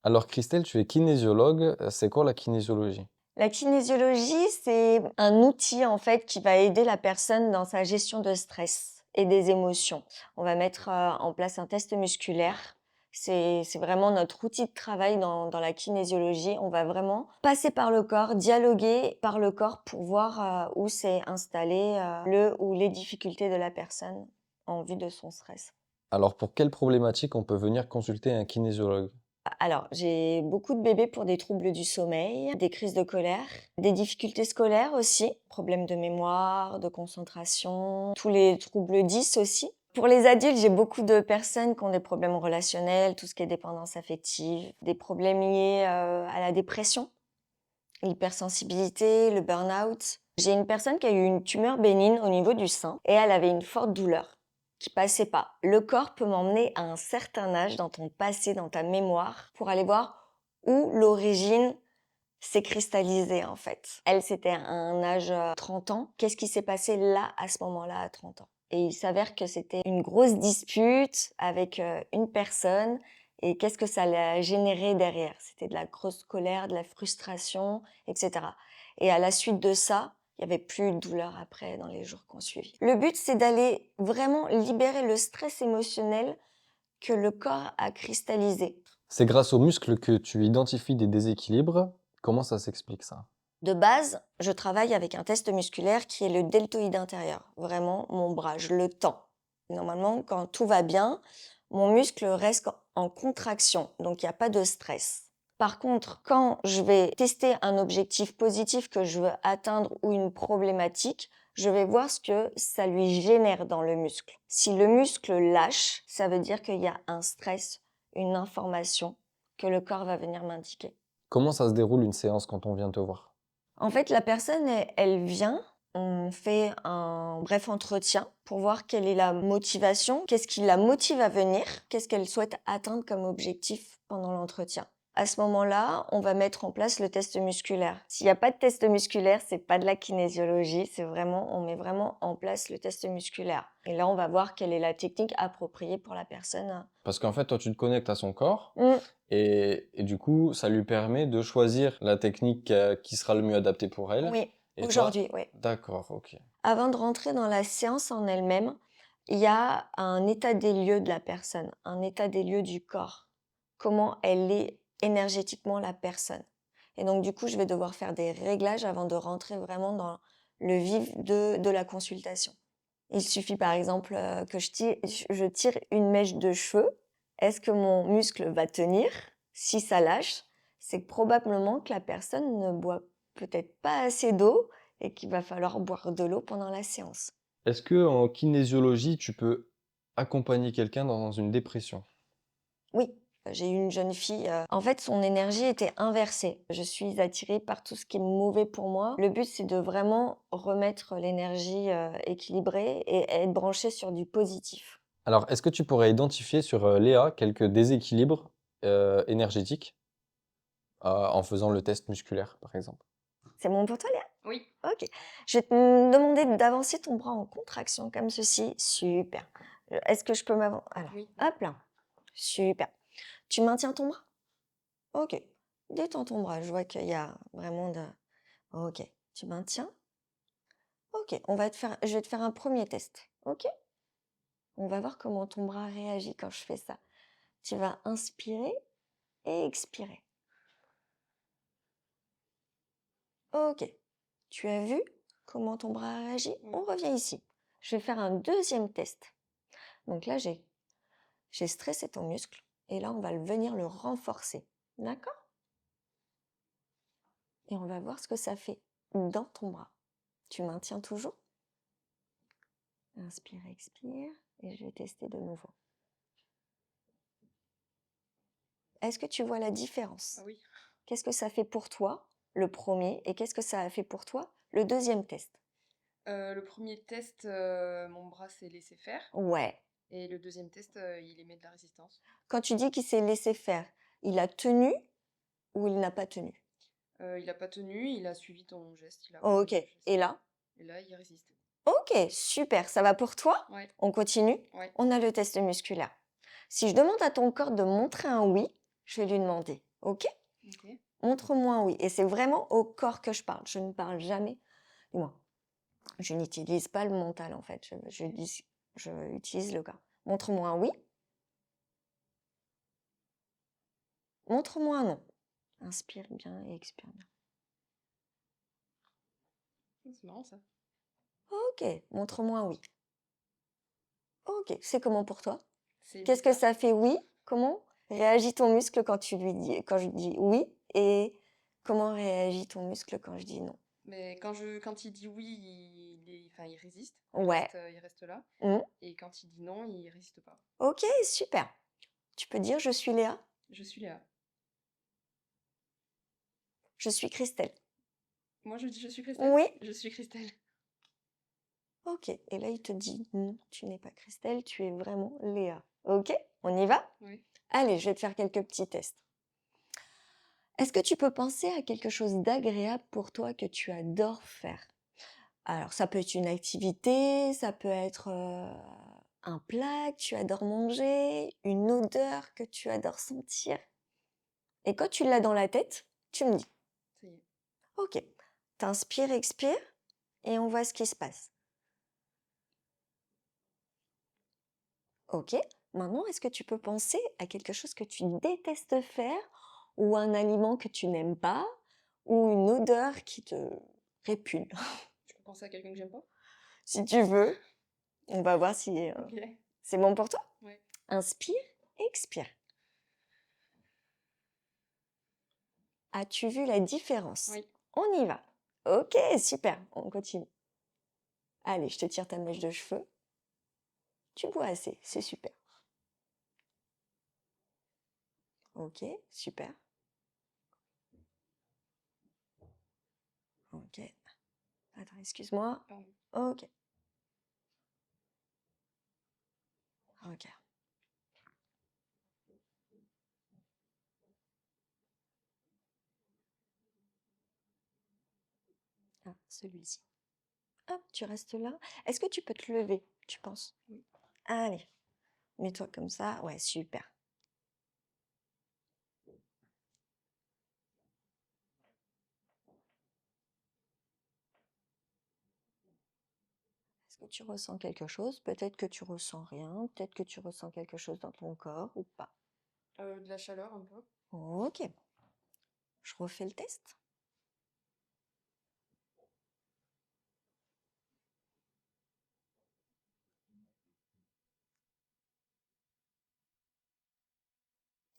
Alors Christelle, tu es kinésiologue, c'est quoi la kinésiologie? La kinésiologie, c'est un outil en fait qui va aider la personne dans sa gestion de stress et des émotions. On va mettre en place un test musculaire. C'est vraiment notre outil de travail dans la kinésiologie. On va vraiment passer par le corps, dialoguer par le corps pour voir où s'est installé le ou les difficultés de la personne en vue de son stress. Alors pour quelle problématique on peut venir consulter un kinésiologue? Alors, j'ai beaucoup de bébés pour des troubles du sommeil, des crises de colère, des difficultés scolaires aussi, problèmes de mémoire, de concentration, tous les troubles 10 aussi. Pour les adultes, j'ai beaucoup de personnes qui ont des problèmes relationnels, tout ce qui est dépendance affective, des problèmes liés à la dépression, l'hypersensibilité, le burn-out. J'ai une personne qui a eu une tumeur bénigne au niveau du sein et elle avait une forte douleur qui passait pas. Le corps peut m'emmener à un certain âge dans ton passé, dans ta mémoire, pour aller voir où l'origine s'est cristallisée en fait. Elle, c'était à un âge 30 ans. Qu'est-ce qui s'est passé là, à ce moment-là, à 30 ans? Et il s'avère que c'était une grosse dispute avec une personne. Et qu'est-ce que ça l'a généré derrière? C'était de la grosse colère, de la frustration, etc. Et à la suite de ça, il n'y avait plus de douleur après dans les jours qui ont suivi. Le but, c'est d'aller vraiment libérer le stress émotionnel que le corps a cristallisé. C'est grâce aux muscles que tu identifies des déséquilibres. Comment ça s'explique ça? De base, je travaille avec un test musculaire qui est le deltoïde intérieur. Vraiment, mon bras, je le tends. Normalement, quand tout va bien, mon muscle reste en contraction, donc il n'y a pas de stress. Par contre, quand je vais tester un objectif positif que je veux atteindre ou une problématique, je vais voir ce que ça lui génère dans le muscle. Si le muscle lâche, ça veut dire qu'il y a un stress, une information que le corps va venir m'indiquer. Comment ça se déroule une séance quand on vient te voir? En fait, la personne, elle vient, on fait un bref entretien pour voir quelle est la motivation, qu'est-ce qui la motive à venir, qu'est-ce qu'elle souhaite atteindre comme objectif pendant l'entretien. À ce moment-là, on va mettre en place le test musculaire. S'il n'y a pas de test musculaire, c'est pas de la kinésiologie, c'est vraiment, on met vraiment en place le test musculaire. Et là, on va voir quelle est la technique appropriée pour la personne. Parce qu'en fait, toi, tu te connectes à son corps Mm, et du coup, ça lui permet de choisir la technique qui sera le mieux adaptée pour elle. oui, Et toi? aujourd'hui, oui. D'accord, ok. Avant de rentrer dans la séance en elle-même, il y a un état des lieux de la personne, un état des lieux du corps. Comment elle est énergétiquement la personne. Et donc du coup, je vais devoir faire des réglages avant de rentrer vraiment dans le vif de la consultation. Il suffit par exemple que je tire une mèche de cheveux. Est-ce que mon muscle va tenir? Si ça lâche, c'est probablement que la personne ne boit peut-être pas assez d'eau et qu'il va falloir boire de l'eau pendant la séance. Est-ce que en kinésiologie, tu peux accompagner quelqu'un dans une dépression? Oui, j'ai eu une jeune fille, en fait, son énergie était inversée. Je suis attirée par tout ce qui est mauvais pour moi. Le but, c'est de vraiment remettre l'énergie équilibrée et être branchée sur du positif. Alors, est-ce que tu pourrais identifier sur Léa quelques déséquilibres énergétiques en faisant le test musculaire, par exemple? C'est bon pour toi, Léa? Oui. Ok. Je vais te demander d'avancer ton bras en contraction comme ceci. Super. Est-ce que je peux m'avancer? Alors, Oui. hop là. Super. Tu maintiens ton bras? Ok. Détends ton bras. Je vois qu'il y a vraiment de... Ok. Tu maintiens? Ok. Je vais te faire un premier test. Ok? On va voir comment ton bras réagit quand je fais ça. Tu vas inspirer et expirer. Ok. Tu as vu comment ton bras réagit? On revient ici. Je vais faire un deuxième test. Donc là, j'ai stressé ton muscle et là, on va venir le renforcer. D'accord? Et on va voir ce que ça fait dans ton bras. Tu maintiens toujours? Inspire, expire et je vais tester de nouveau. Est-ce que tu vois la différence? Ah oui. Qu'est-ce que ça fait pour toi, le premier, et qu'est-ce que ça a fait pour toi, le deuxième test? Le premier test, mon bras s'est laissé faire Ouais. et le deuxième test, il émet de la résistance. Quand tu dis qu'il s'est laissé faire, il a tenu ou il n'a pas tenu? Il a pas tenu, il a suivi ton geste, il a Oh, repris ok. ton geste Et là? et là, il résiste. Ok, super. Ça va pour toi? Ouais, On continue? ouais. On a le test musculaire. Si je demande à ton corps de montrer un oui, je vais lui demander, ok? Ok. Montre-moi un oui. Et c'est vraiment au corps que je parle. Je ne parle jamais, du moins, je n'utilise pas le mental en fait. Je utilise le corps. Montre-moi un oui. Montre-moi un non. Inspire bien et expire bien. C'est marrant ça. Ok, montre-moi un oui. Ok, c'est comment pour toi? C'est Qu'est-ce que bizarre. ça fait oui? Comment réagit ton muscle quand quand je dis oui? Et comment réagit ton muscle quand je dis non? Mais quand il dit oui, enfin, il résiste. Ouais. Il reste là. Hmm. Et quand il dit non, il résiste pas. Ok, super. Tu peux dire je suis Léa, Je suis Léa. je suis Christelle. Moi, je dis je suis Christelle. Oui. Je suis Christelle. Ok. Et là, il te dit non, tu n'es pas Christelle, tu es vraiment Léa. Ok, on y va? Oui. Allez, je vais te faire quelques petits tests. Est-ce que tu peux penser à quelque chose d'agréable pour toi que tu adores faire? Alors, ça peut être une activité, ça peut être un plat que tu adores manger, une odeur que tu adores sentir. Et quand tu l'as dans la tête, tu me dis, Ça y est. ok, t'inspires, expire, et on voit ce qui se passe. Ok, maintenant, est-ce que tu peux penser à quelque chose que tu détestes faire, ou un aliment que tu n'aimes pas, ou une odeur qui te répugne? Je peux penser à quelqu'un que j'aime pas? Si tu veux, on va voir si Ok. c'est bon pour toi. Ouais. Inspire, expire. As-tu vu la différence? Oui. On y va. Ok, super, on continue. Allez, je te tire ta mèche de cheveux. Tu bois assez, c'est super. Ok, super. Ok. Attends, excuse-moi. Pardon. Ok. Ok. Ah, celui-ci. Hop, tu restes là. Est-ce que tu peux te lever, tu penses? Oui. Allez, mets-toi comme ça. Ouais, super. Est-ce que tu ressens quelque chose? Peut-être que tu ressens rien. Peut-être que tu ressens quelque chose dans ton corps ou pas. De la chaleur un peu. Ok. Je refais le test.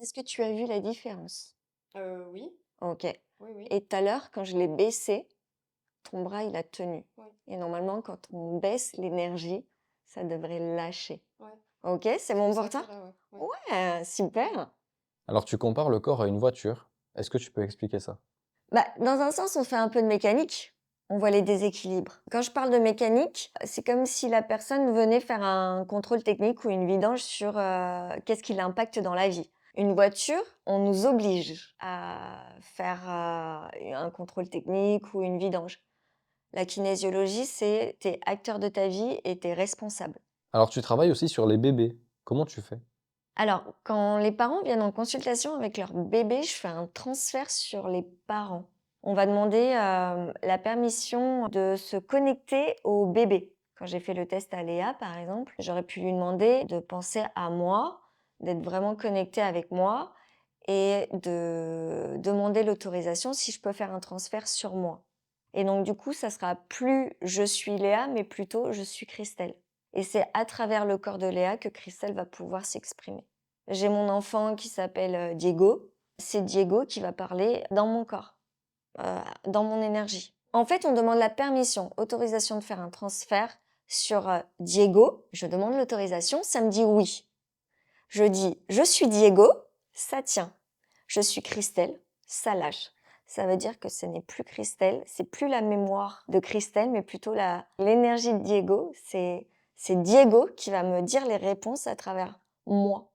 Est-ce que tu as vu la différence? Oui. Ok. Oui, oui. Et tout à l'heure, quand je l'ai baissé, ton bras, il a tenu. Oui. Et normalement, quand on baisse l'énergie, ça devrait lâcher. Ouais. Ok, c'est bon pour Ça toi? fait là, ouais. Ouais, super. Alors tu compares le corps à une voiture. Est-ce que tu peux expliquer ça? Bah, dans un sens, on fait un peu de mécanique. On voit les déséquilibres. Quand je parle de mécanique, c'est comme si la personne venait faire un contrôle technique ou une vidange sur qu'est-ce qui l'impacte dans la vie. Une voiture, on nous oblige à faire un contrôle technique ou une vidange. La kinésiologie, c'est t'es acteur de ta vie et t'es responsable. Alors tu travailles aussi sur les bébés. Comment tu fais? Alors, quand les parents viennent en consultation avec leur bébé, je fais un transfert sur les parents. On va demander la permission de se connecter au bébé. Quand j'ai fait le test à Léa, par exemple, j'aurais pu lui demander de penser à moi, d'être vraiment connecté avec moi et de demander l'autorisation si je peux faire un transfert sur moi. Et donc, du coup, ça sera plus je suis Léa, mais plutôt je suis Christelle. Et c'est à travers le corps de Léa que Christelle va pouvoir s'exprimer. J'ai mon enfant qui s'appelle Diego. C'est Diego qui va parler dans mon corps, dans mon énergie. En fait, on demande la permission, autorisation de faire un transfert sur Diego. Je demande l'autorisation, ça me dit oui. Je dis je suis Diego, ça tient. Je suis Christelle, ça lâche. Ça veut dire que ce n'est plus Christelle, c'est plus la mémoire de Christelle, mais plutôt l'énergie de Diego. C'est Diego qui va me dire les réponses à travers moi.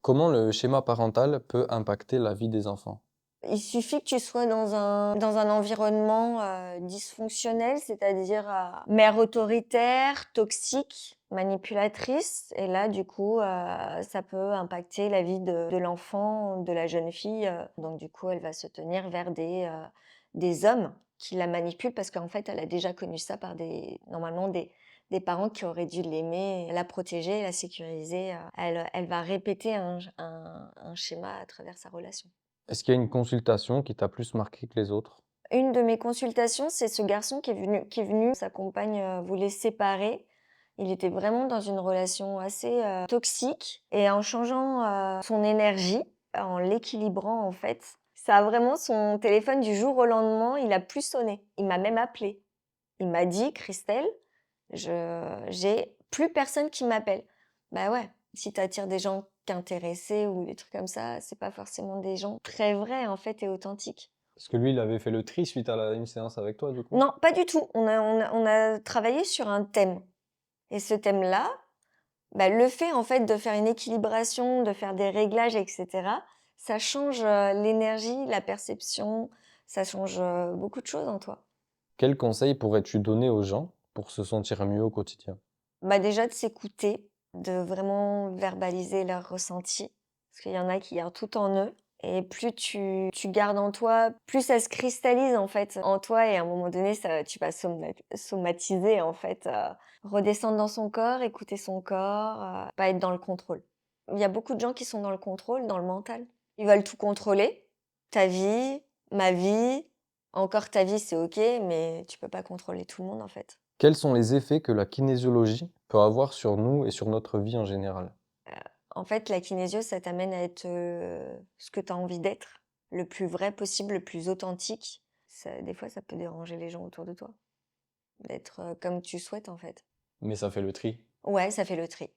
Comment le schéma parental peut impacter la vie des enfants? Il suffit que tu sois dans un environnement dysfonctionnel, c'est-à-dire mère autoritaire, toxique, manipulatrice. Et là, du coup, ça peut impacter la vie de l'enfant, de la jeune fille. Donc, du coup, elle va se tenir vers des hommes qui la manipulent parce qu'en fait, elle a déjà connu ça par normalement des parents qui auraient dû l'aimer, la protéger, la sécuriser. Elle va répéter un schéma à travers sa relation. Est-ce qu'il y a une consultation qui t'a plus marqué que les autres? Une de mes consultations, c'est ce garçon qui est venu, sa compagne voulait se séparer. Il était vraiment dans une relation assez toxique et en changeant son énergie, en l'équilibrant en fait, ça a vraiment son téléphone du jour au lendemain, il a plus sonné. Il m'a même appelé. Il m'a dit, Christelle, j'ai plus personne qui m'appelle. Bah ouais, si t'attires des gens qu'intéressés ou des trucs comme ça, c'est pas forcément des gens très vrais en fait et authentiques. Parce que lui, il avait fait le tri suite à une séance avec toi, du coup? Non, pas du tout. On a travaillé sur un thème. Et ce thème-là, bah, le fait en fait de faire une équilibration, de faire des réglages, etc., ça change l'énergie, la perception, ça change beaucoup de choses en toi. Quels conseils pourrais-tu donner aux gens pour se sentir mieux au quotidien? Bah, déjà de s'écouter, de vraiment verbaliser leurs ressentis, parce qu'il y en a qui gardent tout en eux. Et plus tu gardes en toi, plus ça se cristallise en fait en toi et à un moment donné, tu vas somatiser en fait, redescendre dans son corps, écouter son corps, pas être dans le contrôle. Il y a beaucoup de gens qui sont dans le contrôle, dans le mental. Ils veulent tout contrôler, ta vie, ma vie, encore ta vie c'est OK, mais tu peux pas contrôler tout le monde en fait. Quels sont les effets que la kinésiologie peut avoir sur nous et sur notre vie en général? En fait, la kinésio, ça t'amène à être ce que tu as envie d'être, le plus vrai possible, le plus authentique. Des fois, ça peut déranger les gens autour de toi, d'être comme tu souhaites en fait. Mais ça fait le tri. Ouais, ça fait le tri.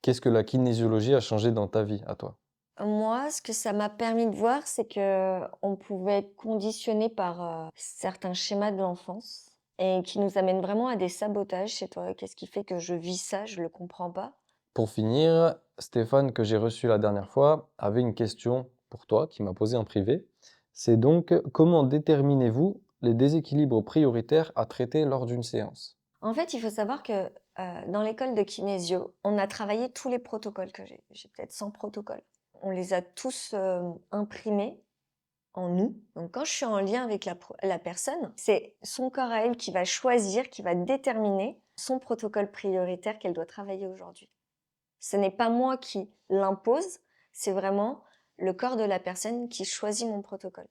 Qu'est-ce que la kinésiologie a changé dans ta vie, à toi? Moi, ce que ça m'a permis de voir, c'est que on pouvait être conditionné par certains schémas de l'enfance et qui nous amènent vraiment à des sabotages chez toi. Qu'est-ce qui fait que je vis ça? Je le comprends pas. Pour finir, Stéphane, que j'ai reçu la dernière fois, avait une question pour toi qu'il m'a posée en privé. C'est donc comment déterminez-vous les déséquilibres prioritaires à traiter lors d'une séance? En fait, il faut savoir que dans l'école de kinésio, on a travaillé tous les protocoles que j'ai. J'ai peut-être 100 protocoles. On les a tous imprimés en nous. Donc, quand je suis en lien avec la personne, c'est son corps à elle qui va choisir, qui va déterminer son protocole prioritaire qu'elle doit travailler aujourd'hui. Ce n'est pas moi qui l'impose, c'est vraiment le corps de la personne qui choisit mon protocole.